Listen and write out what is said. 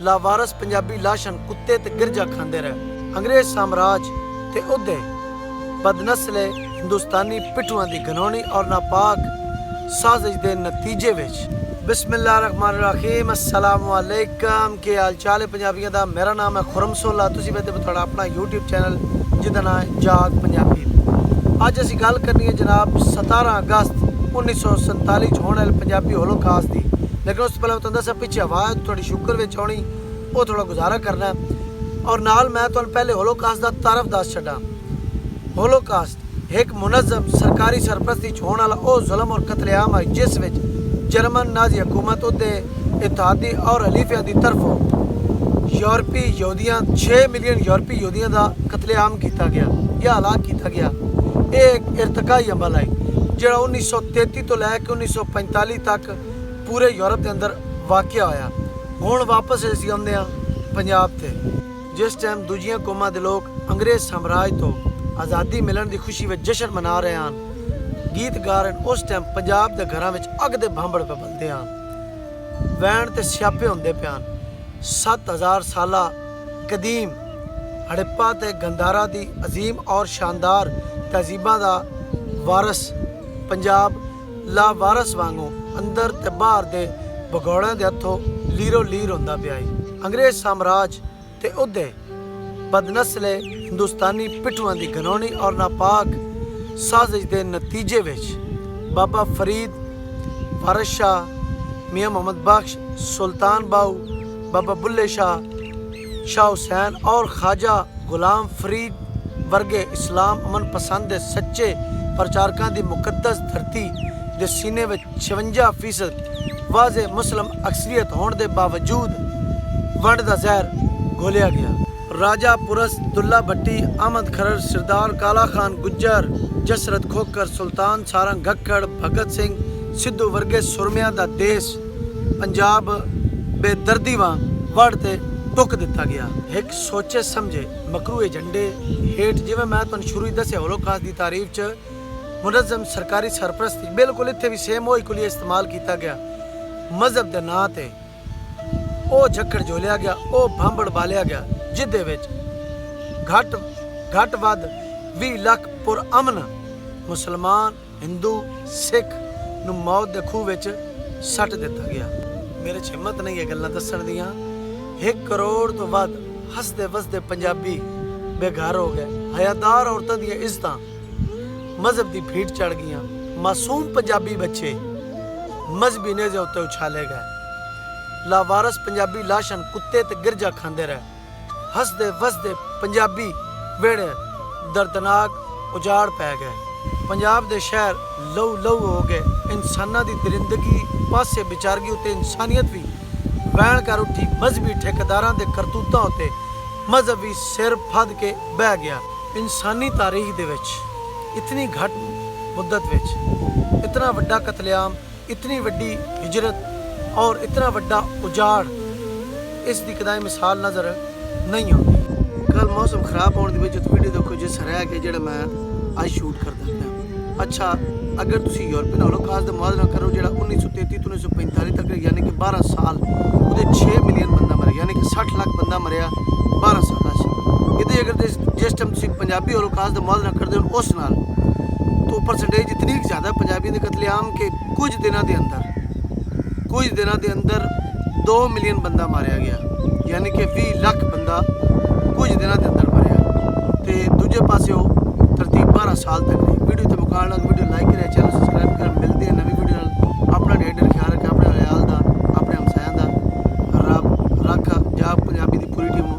लावारस पंजाबी लाशन कुत्ते ते गिरजा खांदे रहे। अंग्रेज साम्राज ते उहदे बदनस्ले हिंदुस्तानी पिट्ठूआं दी घनौनी और नापाक साजिश दे नतीजे विच बिस्मिल्लाहिर्रहमानिर्रहीम अस्सलाम वालेकुम। के हाल चाल है पंजाबियों का। मेरा नाम है खुरम सोला। तुसीं वेखदे पए तुहाडा अपना यूट्यूब चैनल जिहदा नाम है जाग पंजाबी। अज असीं गल करनी है जनाब 17 अगस्त 1947 होने वाले पंजाबी होलोकास्ट की। लेकिन उस पहले तुहानूं दस्सां पिछे आवाज़ थोड़ी शुगर विच आउणी, वो थोड़ा गुजारा करना है। और नाल मैं तुहानूं पहले होलोकास्ट का तारफ दस छड्डां। होलोकास्ट एक मुनज़्ज़म सरकारी सरपरस्ती च होने वाला वो जुल्म और कतलेआम है जिस विच जर्मन नाजी हुकूमत उहदे इत्तेहादी और हलीफिया की तरफों यूरोपी यहूदियां 6 मिलियन यूरोपी यहूदियों का कतलेआम किया गया या हलाक किया गया। ये एक इरतकाई अमल है जो 1933 तो लैके 1945 तक पूरे यूरोप के अंदर वाक़या होया। हुण वापस असीं आउंदे हां पंजाब ते, जिस टाइम दूजियां कौमां दे लोग अंग्रेज साम्राज तो आज़ादी मिलण की खुशी में जश्न मना रहे हैं, गीत गा रहे हैं। उस टाइम पंजाब के घरों में अग दे भांबड़ पे बलते हैं, वैन ते स्यापे होंदे पे हैं। 7000 साल कदीम हड़प्पा ते गंधारा दी अजीम और शानदार तहजीबां दा वारस पंजाब लावारस वांगू अंदर ते बाहर दे भगौड़िਆਂ दे हथों लीरो लीर होंदा पिया है। अंग्रेज साम्राज ते उहदे बदनस्ले हिंदुस्तानी पिट्ठूआं दी घनौनी और नापाक साजिश दे नतीजे विच बाबा फरीद, वारिस शाह, मियाँ मोहम्मद बख्श, सुल्तान बाहू, बाबा बुल्ले शाह, शाह हुसैन और ख्वाजा गुलाम फरीद वर्गे इस्लाम अमन पसंद सच्चे प्रचारकों की मुकद्दस धरती के सीने में 56% वाजे मुस्लिम अक्सरियत होने के बावजूद वंड का जहर घोलिया गया। राजा पुरस, दुल्ला भट्टी, अहमद खरर, सरदार काला खान गुज्जर, जसरत खोकर, सुल्तान सारंग गक्कड़, भगत सिंह सिद्धू वर्गे सुरमिया का देश पंजाब बेदर्दी वांग वड़ते टुक दिता गया। एक सोचे समझे मकरू एजेंडे हेठ जिवें मैं तुहानूं शुरू ही दस्सिया होलोकास्ट की तारीफ च मुनज़्ज़म सरकारी सरपरस्ती बिल्कुल इत्थे भी सेम वही कुलिया इस्तेमाल किया गया। मजहब के नाँ ते वो झक्कड़ झोलिया गया, वो भांबड़ बालिया गया जिदे विच घट वध 20 लाख पुरअमन मुसलमान, हिंदू, सिख नूं मौत दे खूह विच सट दिता गया। मेरे च हिम्मत नहीं है गल्लां दस्सण दियां। 1 करोड़ तो वध हसदे वसदे पंजाबी बेघर हो गए। हयादार औरतां दियां इज्जतां मजहब की भीड़ चढ़ गईयां। मासूम पंजाबी बच्चे मजहबी नेज़े उत्ते उछाले गए। लावारस पंजाबी लाशन कुत्ते ते गिरजा खांदे रहे। हसदे वसदे पंजाबी वेड़े दर्दनाक उजाड़ पै गए। पंजाब दे शहर लहू लहू हो गए। इंसानां दी दरिंदगी पासे विचारगी उत्ते इंसानियत भी वैन कर उठी। मजहबी ठेकेदारां दे करतूतां उत्ते मजहब भी सिर फद के बह गया। इंसानी तारीख दे विच इतनी घट मुद्दत विच इतना वड्डा कतलेआम, इतनी वड्डी हिजरत और इतना वड्डा उजाड़ इसकी कदाई मिसाल नज़र नहीं आती। कल मौसम खराब होने की वजह वीडियो देखो जिस रह के जो मैं आज शूट करता पाया। अच्छा, अगर तुम यूरोपियन होलोकास्ट का मुआवजा करो जो 1933 तो 1945 तक यानी कि 12 साल वो 6 मिलियन बंदा मरे यानी कि 60 लाख बंदा मरिया 12 साल ये। अगर जिस टाइम तुम पंजाबी होलोकास्ट का मुआवजा करते हो उस नाल तो परसेंटेज इतनी ज़्यादा पंजाबियों के कतलेआम के कुछ दिनों के अंदर 2 मिलियन बंदा मारिया गया यानी कि 20 लाख बंदा कुछ दिनों के अंदर मरिया। तो दूजे पासे तरतीब 12 साल तक रही। वीडियो तो मुकाबला वीडियो लाइक करें, चैनल सबसक्राइब कर। मिलते हैं नवी वीडियो। अपना ढेर ख्याल रखें, अपने हयाल का, अपने हमसायां का। रब रख जा पंजाबी की पूरी टीम